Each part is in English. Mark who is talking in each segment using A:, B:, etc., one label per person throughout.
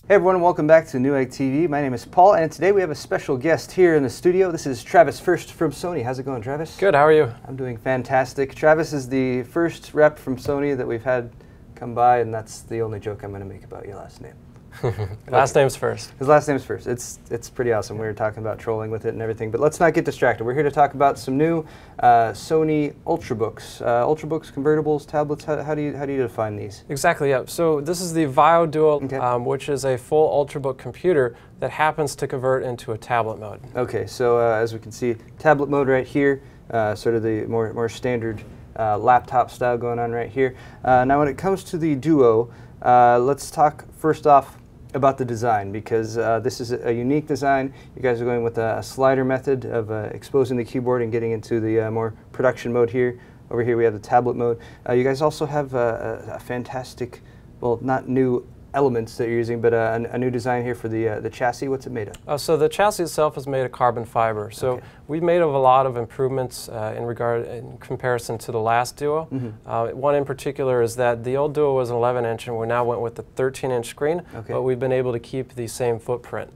A: Hey everyone, welcome back to Newegg TV. My name is Paul, and today we have a special guest here in the studio. This is Travis First from Sony. How's it going, Travis?
B: Good, how are you?
A: I'm doing fantastic. Travis is the first rep from Sony that we've had come by, and that's the only joke I'm going to make about your last name.
B: Last name's first. His
A: last name's first. It's pretty awesome. We were talking about trolling with it and everything, but let's not get distracted. We're here to talk about some new Sony Ultrabooks. Ultrabooks, convertibles, tablets. How do you define these?
B: Exactly. Yeah. So this is the VAIO Duo,
A: okay.
B: Which is a full Ultrabook computer that happens to convert into a tablet mode.
A: Okay. So as we can see, tablet mode right here. Sort of the more standard laptop style going on right here. Now, when it comes to the Duo, let's talk first off about the design, because this is a unique design. You guys are going with a slider method of exposing the keyboard and getting into the more production mode here. Over here we have the tablet mode. You guys also have a fantastic, well, not new elements that you're using, but a new design here for the chassis. What's it made of?
B: So the chassis itself is made of carbon fiber. So
A: okay.
B: We've made a lot of improvements in comparison to the last Duo.
A: Mm-hmm.
B: One in particular is that the old Duo was an 11-inch, and we now went with the 13-inch screen,
A: okay.
B: but we've been able to keep the same footprint.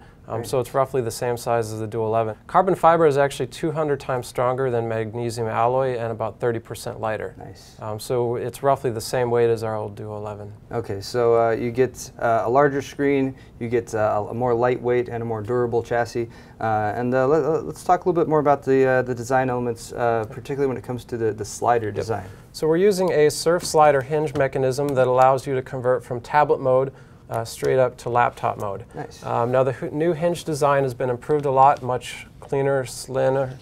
B: So it's roughly the same size as the Duo 11. Carbon fiber is actually 200 times stronger than magnesium alloy and about 30% lighter.
A: Nice.
B: So it's roughly the same weight as our old Duo 11.
A: Okay, so you get a larger screen, you get a more lightweight and a more durable chassis. Let's talk a little bit more about the design elements, particularly when it comes to the slider design.
B: So we're using a surf slider hinge mechanism that allows you to convert from tablet mode straight up to laptop mode.
A: Nice.
B: Now the new hinge design has been improved a lot, much cleaner, slimmer,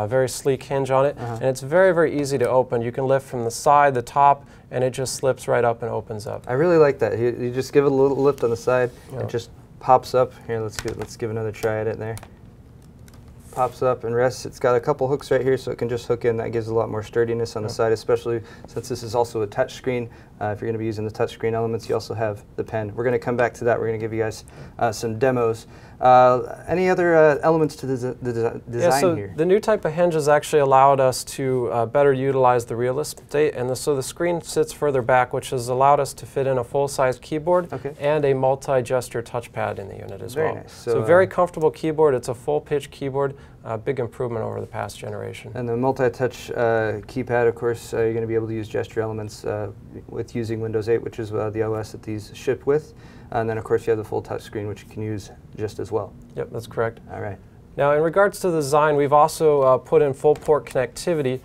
B: very sleek hinge on it, and it's very, very easy to open. You can lift from the side, the top, and it just slips right up and opens up.
A: I really like that. You just give it a little lift on the side, it just pops up. Here, let's give another try at it there. Pops up and rests. It's got a couple hooks right here, so it can just hook in. That gives a lot more sturdiness on the side, especially since this is also a touch screen. If you're going to be using the touch screen elements, you also have the pen. We're going to come back to that. We're going to give you guys some demos. Any other elements to the design here?
B: The new type of hinge has actually allowed us to better utilize the real estate, and so the screen sits further back, which has allowed us to fit in a full-size keyboard and a multi-gesture touchpad in the unit as well.
A: Nice.
B: So very comfortable keyboard. It's a full-pitch keyboard. Big improvement over the past generation.
A: And the multi-touch keypad, of course, you're going to be able to use gesture elements with using Windows 8, which is the OS that these ship with. And then, of course, you have the full touch screen, which you can use just as well.
B: Yep, that's correct.
A: All right.
B: Now, in regards to the design, we've also put in full port connectivity,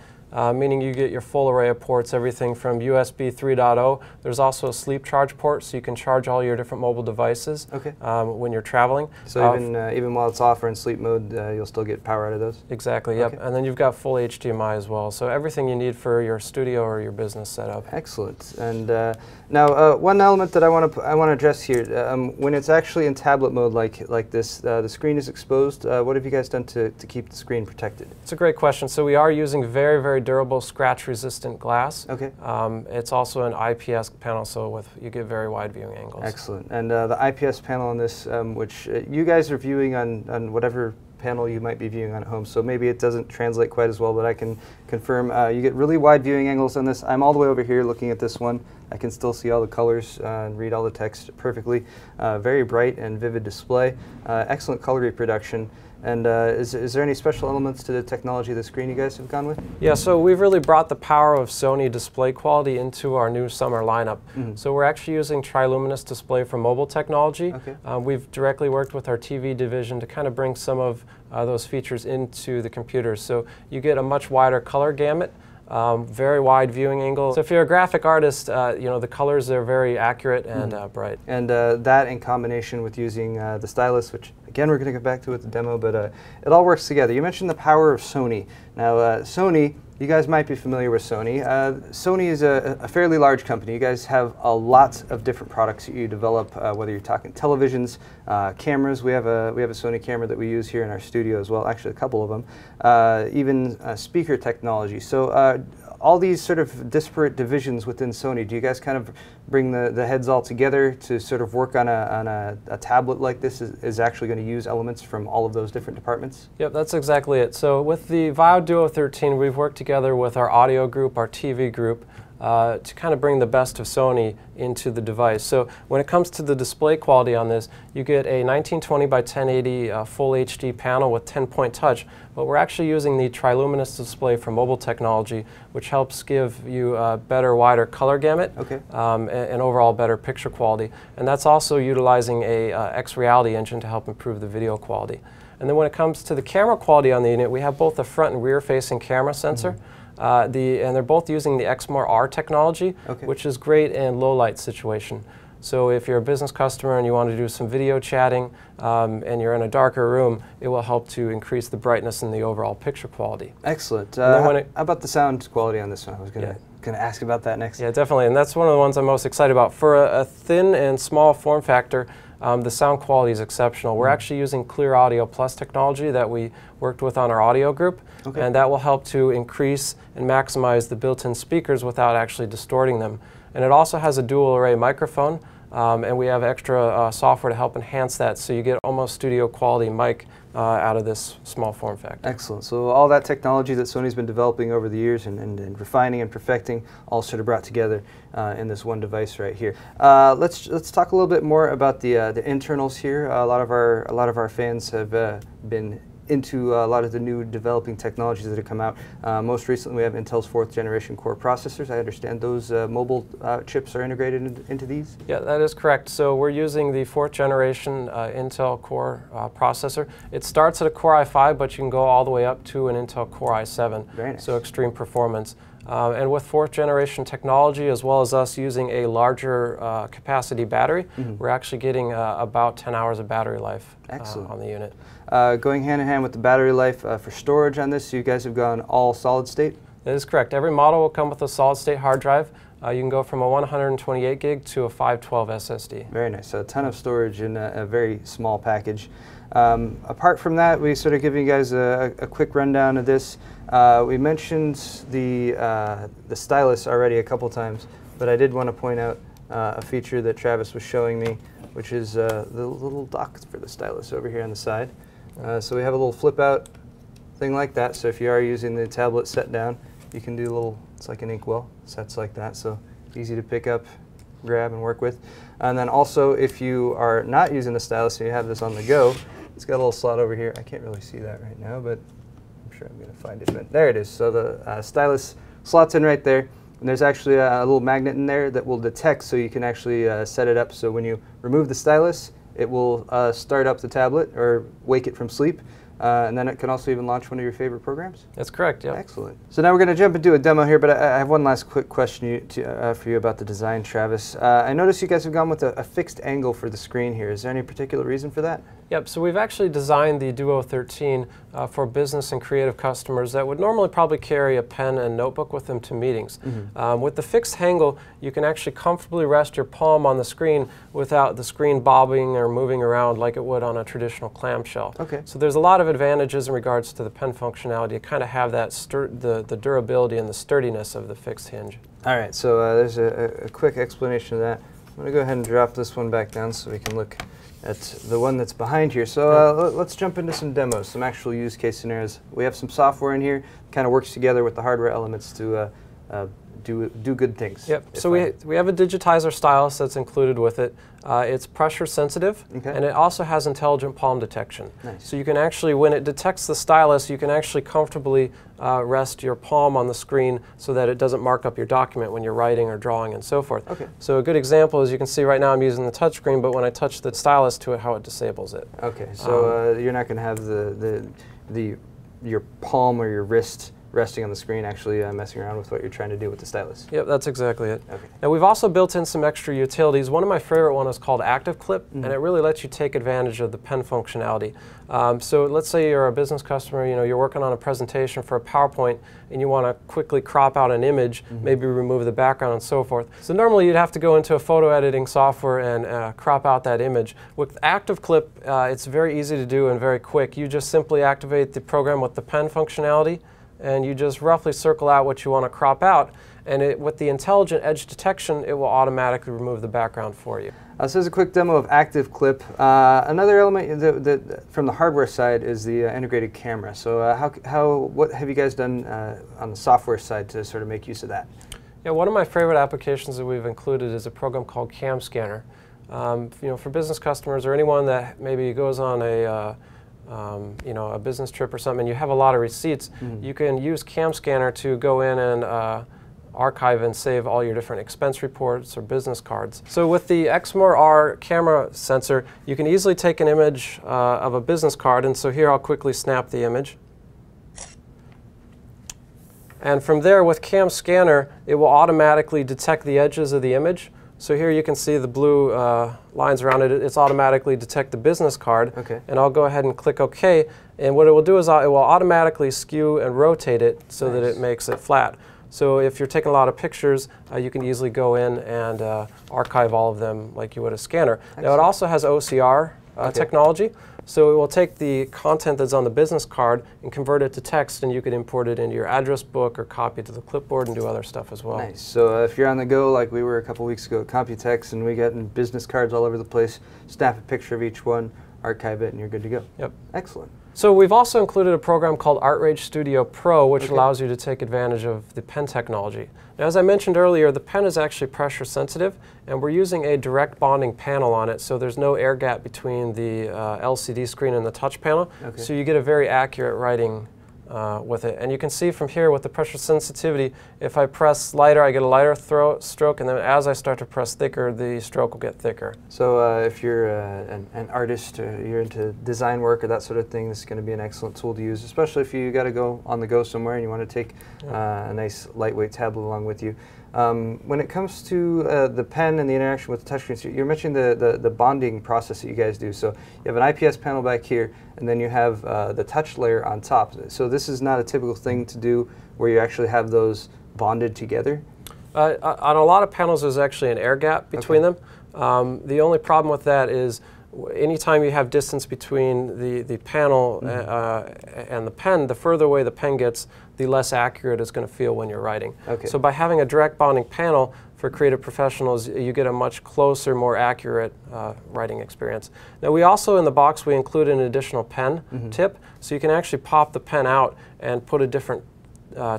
B: meaning you get your full array of ports, everything from USB 3.0. There's also a sleep charge port, so you can charge all your different mobile devices when you're traveling.
A: So even while it's off or in sleep mode, you'll still get power out of those?
B: Exactly, yep. And then you've got full HDMI as well. So everything you need for your studio or your business setup.
A: Excellent. And now, one element that I want to address here, when it's actually in tablet mode like this, the screen is exposed. What have you guys done to keep the screen protected?
B: It's a great question. So we are using very, very durable scratch-resistant glass.
A: Okay.
B: It's also an IPS panel, so you get very wide viewing angles.
A: Excellent. And the IPS panel on this, which you guys are viewing on whatever panel you might be viewing on at home, so maybe it doesn't translate quite as well, but I can confirm you get really wide viewing angles on this. I'm all the way over here looking at this one. I can still see all the colors and read all the text perfectly. Very bright and vivid display. Excellent color reproduction. And is there any special elements to the technology of the screen you guys have gone with?
B: Yeah, so we've really brought the power of Sony display quality into our new summer lineup. So we're actually using triluminous display for mobile technology. We've directly worked with our TV division to kind of bring some of those features into the computers. So you get a much wider color gamut. Very wide viewing angle. So if you're a graphic artist, the colors are very accurate and bright. And
A: that in combination with using the stylus, which again we're going to get back to with the demo, but it all works together. You mentioned the power of Sony. Now Sony, you guys might be familiar with Sony. Sony is a fairly large company. You guys have a lot of different products that you develop, whether you're talking televisions, cameras. We have a Sony camera that we use here in our studio as well, actually a couple of them, even speaker technology. So all these sort of disparate divisions within Sony, do you guys kind of bring the heads all together to sort of work on a tablet like this is actually going to use elements from all of those different departments?
B: Yep, that's exactly it. So with the VAIO Duo 13, we've worked together with our audio group, our TV group, to kind of bring the best of Sony into the device. So when it comes to the display quality on this, you get a 1920 by 1080 full HD panel with 10-point touch, but we're actually using the triluminous display from mobile technology, which helps give you a better, wider color gamut, and overall better picture quality. And that's also utilizing a X-Reality engine to help improve the video quality. And then when it comes to the camera quality on the unit, we have both a front and rear-facing camera sensor. And they're both using the XMR technology, which is great in low light situation. So if you're a business customer and you want to do some video chatting and you're in a darker room, it will help to increase the brightness and the overall picture quality.
A: Excellent. How about the sound quality on this one? I was going to ask about that next.
B: Yeah, definitely. And that's one of the ones I'm most excited about. For a thin and small form factor, the sound quality is exceptional. We're actually using Clear Audio Plus technology that we worked with on our audio group, and that will help to increase and maximize the built-in speakers without actually distorting them. And it also has a dual array microphone, and we have extra software to help enhance that, so you get almost studio quality mic out of this small form factor.
A: Excellent. So all that technology that Sony's been developing over the years and refining and perfecting, all sort of brought together in this one device right here. Let's talk a little bit more about the internals here. A lot of our fans have been into a lot of the new developing technologies that have come out. Most recently, we have Intel's 4th generation core processors. I understand those mobile chips are integrated into these?
B: Yeah, that is correct. So we're using the 4th generation Intel Core processor. It starts at a Core i5, but you can go all the way up to an Intel Core i7.
A: Very nice.
B: So extreme performance. And with 4th generation technology, as well as us using a larger capacity battery, we're actually getting about 10 hours of battery life on the unit.
A: Going hand in hand with the battery life for storage on this, you guys have gone all solid state?
B: That is correct. Every model will come with a solid state hard drive. You can go from a 128 gig to a 512 SSD.
A: Very nice. So a ton of storage in a very small package. Apart from that, we sort of give you guys a quick rundown of this. We mentioned the stylus already a couple times, but I did want to point out a feature that Travis was showing me, which is the little dock for the stylus over here on the side. So we have a little flip out thing like that, so if you are using the tablet set down, you can do a little, it's like an inkwell, sets like that, so easy to pick up, grab, and work with. And then also, if you are not using the stylus and you have this on the go, it's got a little slot over here. I can't really see that right now, but I'm sure I'm going to find it. But there it is. So the stylus slots in right there, and there's actually a little magnet in there that will detect, so you can actually set it up so when you remove the stylus, it will start up the tablet or wake it from sleep. And then it can also even launch one of your favorite programs?
B: That's correct, yeah.
A: Excellent. So now we're going to jump into a demo here, but I have one last quick question for you about the design, Travis. I noticed you guys have gone with a fixed angle for the screen here. Is there any particular reason for that?
B: Yep, so we've actually designed the Duo 13 for business and creative customers that would normally probably carry a pen and notebook with them to meetings. With the fixed angle, you can actually comfortably rest your palm on the screen without the screen bobbing or moving around like it would on a traditional clamshell.
A: Okay.
B: So there's a lot of advantages in regards to the pen functionality to kind of have that the durability and the sturdiness of the fixed hinge.
A: All right, so there's a quick explanation of that. I'm going to go ahead and drop this one back down so we can look at the one that's behind here. So let's jump into some demos, some actual use case scenarios. We have some software in here, kind of works together with the hardware elements to do good things.
B: Yep. So we have a digitizer stylus that's included with it. It's pressure sensitive, and it also has intelligent palm detection.
A: Nice.
B: So you can actually, when it detects the stylus, you can actually comfortably rest your palm on the screen so that it doesn't mark up your document when you're writing or drawing and so forth.
A: Okay.
B: So a good example is you can see right now I'm using the touch screen, but when I touch the stylus to it, how it disables it.
A: Okay. So you're not going to have your palm or your wrist resting on the screen, actually messing around with what you're trying to do with the stylus.
B: Yep, that's exactly it.
A: Okay.
B: Now we've also built in some extra utilities. One of my favorite ones is called Active Clip, and it really lets you take advantage of the pen functionality. So let's say you're a business customer, you're working on a presentation for a PowerPoint, and you want to quickly crop out an image, maybe remove the background and so forth. So normally you'd have to go into a photo editing software and crop out that image. With Active Clip, it's very easy to do and very quick. You just simply activate the program with the pen functionality, and you just roughly circle out what you want to crop out, and with the intelligent edge detection, it will automatically remove the background for you.
A: So here's a quick demo of Active Clip. Another element from the hardware side is the integrated camera. So what have you guys done on the software side to sort of make use of that?
B: Yeah, one of my favorite applications that we've included is a program called Cam Scanner. For business customers or anyone that maybe goes on a a business trip or something, and you have a lot of receipts, you can use Cam Scanner to go in and archive and save all your different expense reports or business cards. So with the Exmor R camera sensor, you can easily take an image of a business card, and so here I'll quickly snap the image. And from there, with Cam Scanner, it will automatically detect the edges of the image. So here you can see the blue lines around it. It's automatically detect the business card.
A: Okay. And
B: I'll go ahead and click OK. And what it will do is it will automatically skew and rotate it so that it makes it flat. So if you're taking a lot of pictures, you can easily go in and archive all of them like you would a scanner. Excellent. Now it also has OCR technology. So it will take the content that's on the business card and convert it to text, and you could import it into your address book or copy it to the clipboard and do other stuff as well.
A: Nice. So if you're on the go, like we were a couple weeks ago at Computex, and we got business cards all over the place, snap a picture of each one, archive it, and you're good to go. Yep. Excellent.
B: So we've also included a program called ArtRage Studio Pro, which allows you to take advantage of the pen technology. Now, as I mentioned earlier, the pen is actually pressure sensitive, and we're using a direct bonding panel on it, so there's no air gap between the LCD screen and the touch panel, so you get a very accurate writing with it. And you can see from here with the pressure sensitivity, if I press lighter, I get a lighter stroke, and then as I start to press thicker, the stroke will get thicker.
A: So if you're an artist, or you're into design work or that sort of thing, this is going to be an excellent tool to use, especially if you got to go on the go somewhere and you want to take a nice lightweight tablet along with you. When it comes to the pen and the interaction with the touchscreen, you're mentioning the bonding process that you guys do. So you have an IPS panel back here, and then you have the touch layer on top. So this is not a typical thing to do where you actually have those bonded together?
B: On a lot of panels, there's actually an air gap between them. The only problem with that is anytime you have distance between the panel and the pen, the further away the pen gets, the less accurate it's going to feel when you're writing. So by having a direct bonding panel for creative professionals, you get a much closer, more accurate writing experience. Now we also, in the box, we include an additional pen tip, so you can actually pop the pen out and put a different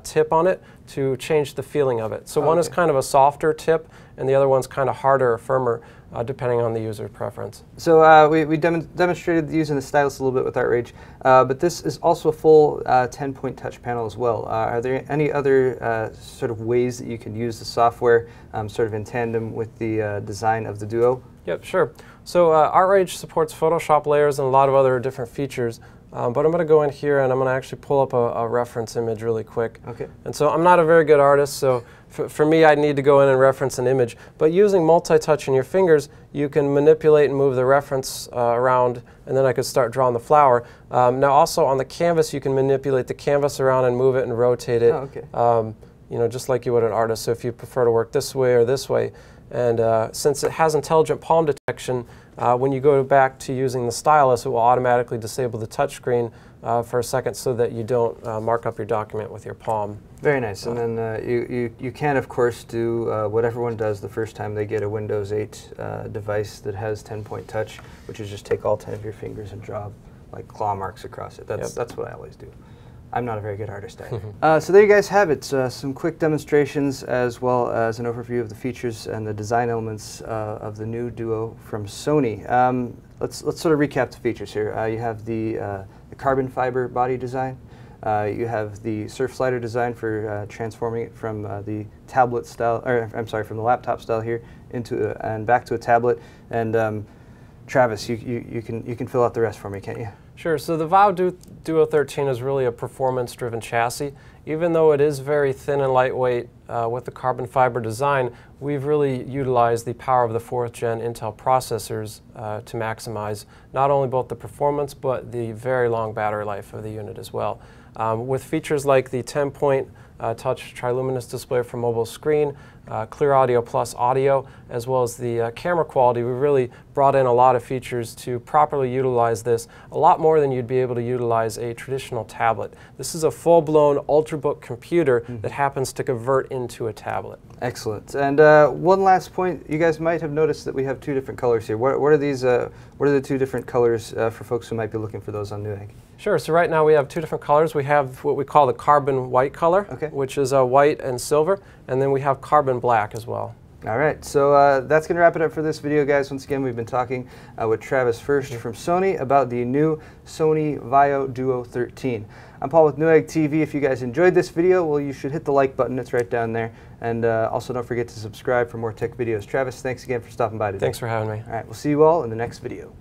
B: tip on it to change the feeling of it. So one is kind of a softer tip, and the other one's kind of harder or firmer, depending on the user preference.
A: So we demonstrated using the stylus a little bit with ArtRage, but this is also a full 10-point touch panel as well. Are there any other sort of ways that you can use the software sort of in tandem with the design of the Duo?
B: Yep, sure. So ArtRage supports Photoshop layers and a lot of other different features. But I'm going to go in here and I'm going to actually pull up a reference image really quick. And so I'm not a very good artist, so for me I need to go in and reference an image. But using multi-touch in your fingers, you can manipulate and move the reference around, and then I could start drawing the flower. Now also on the canvas, you can manipulate the canvas around and move it and rotate it, just like you would an artist. So if you prefer to work this way or this way. And since it has intelligent palm detection, when you go back to using the stylus, it will automatically disable the touchscreen for a second so that you don't mark up your document with your palm.
A: Very nice. And then you can, of course, do what everyone does the first time they get a Windows 8 device that has 10-point touch, which is just take all 10 of your fingers and draw like claw marks across it. That's what I always do. I'm not a very good artist either. So there you guys have it, some quick demonstrations as well as an overview of the features and the design elements of the new Duo from Sony. Let's sort of recap the features here. You have the carbon fiber body design. You have the surf slider design for transforming it from the tablet style, or I'm sorry, from the laptop style here into and back to a tablet. And Travis, you can fill out the rest for me, can't you?
B: Sure. So the VAIO Duo 13 is really a performance-driven chassis. Even though it is very thin and lightweight with the carbon fiber design, we've really utilized the power of the 4th gen Intel processors to maximize not only both the performance but the very long battery life of the unit as well. With features like the 10-point touch triluminous display for mobile screen, Clear Audio Plus audio, as well as the camera quality, we really brought in a lot of features to properly utilize this, a lot more than you'd be able to utilize a traditional tablet. This is a full-blown Ultrabook computer that happens to convert into a tablet.
A: Excellent. And one last point, you guys might have noticed that we have two different colors here. What are these? What are the two different colors for folks who might be looking for those on Newegg?
B: Sure. So right now we have two different colors. We have what we call the carbon white color, which is white and silver, and then we have carbon black as well.
A: All right, so that's going to wrap it up for this video, guys. Once again, we've been talking with Travis First from Sony about the new Sony VAIO Duo 13. I'm Paul with Newegg TV. If you guys enjoyed this video, well, you should hit the like button. It's right down there. And also don't forget to subscribe for more tech videos. Travis, thanks again for stopping by today.
B: Thanks for having me.
A: All right, we'll see you all in the next video.